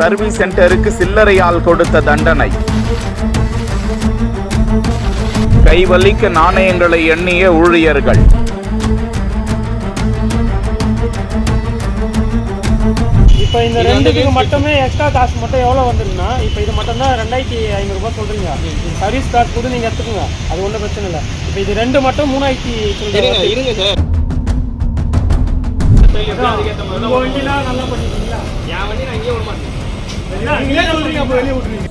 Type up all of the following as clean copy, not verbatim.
Service சென்டருக்கு சில்லறையால் கொடுத்த தண்டனை. கைவலிக்க நாணயங்களை எண்ணிய ஊழியர்கள். இப்போ இந்த ரெண்டுக்கு மட்டுமே எக்ஸ்ட்ரா காசு மட்டும் எவ்வளோ வந்துருக்குன்னா, இப்போ இது மட்டும் தான் 2500 ரூபாய் சொல்கிறீங்க. சர்வீஸ் காசு கூட நீங்கள் எடுத்துக்கோங்க, அது ஒன்றும் பிரச்சனை இல்லை. இப்போ இது ரெண்டு மட்டும் 3000 இருங்க சார். உங்கள் வண்டிலாம் நல்லா பண்ணிட்டீங்களா? என் வண்டி நான் இங்கே விட மாட்டேன். சொல்கிறீங்க, அப்போ வெளியே விட்டுருங்க.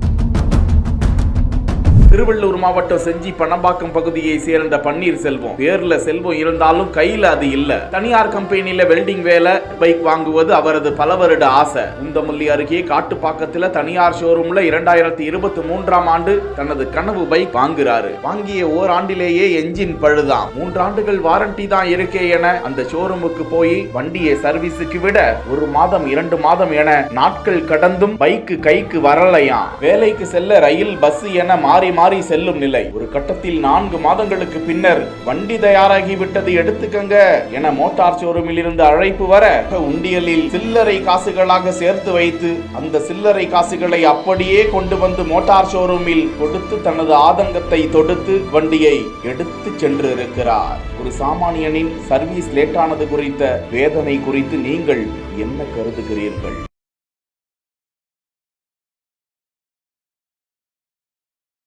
திருவள்ளூர் மாவட்டம் செஞ்சி பணம்பாக்கம் பகுதியை சேர்ந்த பன்னீர்செல்வம். பேர்ல செல்வம் இருந்தாலும் கையில அது இல்ல. தனியார் கம்பெனியில வெல்டிங் வேலை பைக் வாங்குவது அவரது பல வருட ஆசை. உந்தமல்லி அருகே காட்டுப்பாக்கத்துல தனியார் ஷோரூம்ல 2023ஆம் ஆண்டு தனது கனவு பைக் வாங்குறாரு. வாங்கிய ஓராண்டிலேயே என்ஜின் பழுதாம். 3 ஆண்டுகள் வாரண்டி தான் இருக்கே என அந்த ஷோரூமுக்கு போய் வண்டியை சர்வீஸுக்கு விட 1 மாதம் 2 மாதம் என நாட்கள் கடந்தும் பைக்கு கைக்கு வரலையாம். வேலைக்கு செல்ல ரயில் பஸ் என மாறி மாறி செல்லும் நிலை. ஒரு கட்டத்தில் 4 மாதங்களுக்கு பின்னர் வண்டி தயாராகி விட்டது, எடுத்துக்கங்க என மோட்டார் ஷோரூமில் இருந்து அழைப்பு வர உண்டியலில் சில்லறை காசுகளாக சேர்த்து வைத்து அந்த சில்லறை காசுகளை அப்படியே கொண்டு வந்து மோட்டார் ஷோரூமில் கொடுத்து தனது ஆதங்கத்தை தொடுத்து வண்டியை எடுத்து சென்று இருக்கிறார். ஒரு சாமானியனின் சர்வீஸ் லேட்டானது குறித்த வேதனை குறித்து நீங்கள் என்ன கருதுகிறீர்கள்?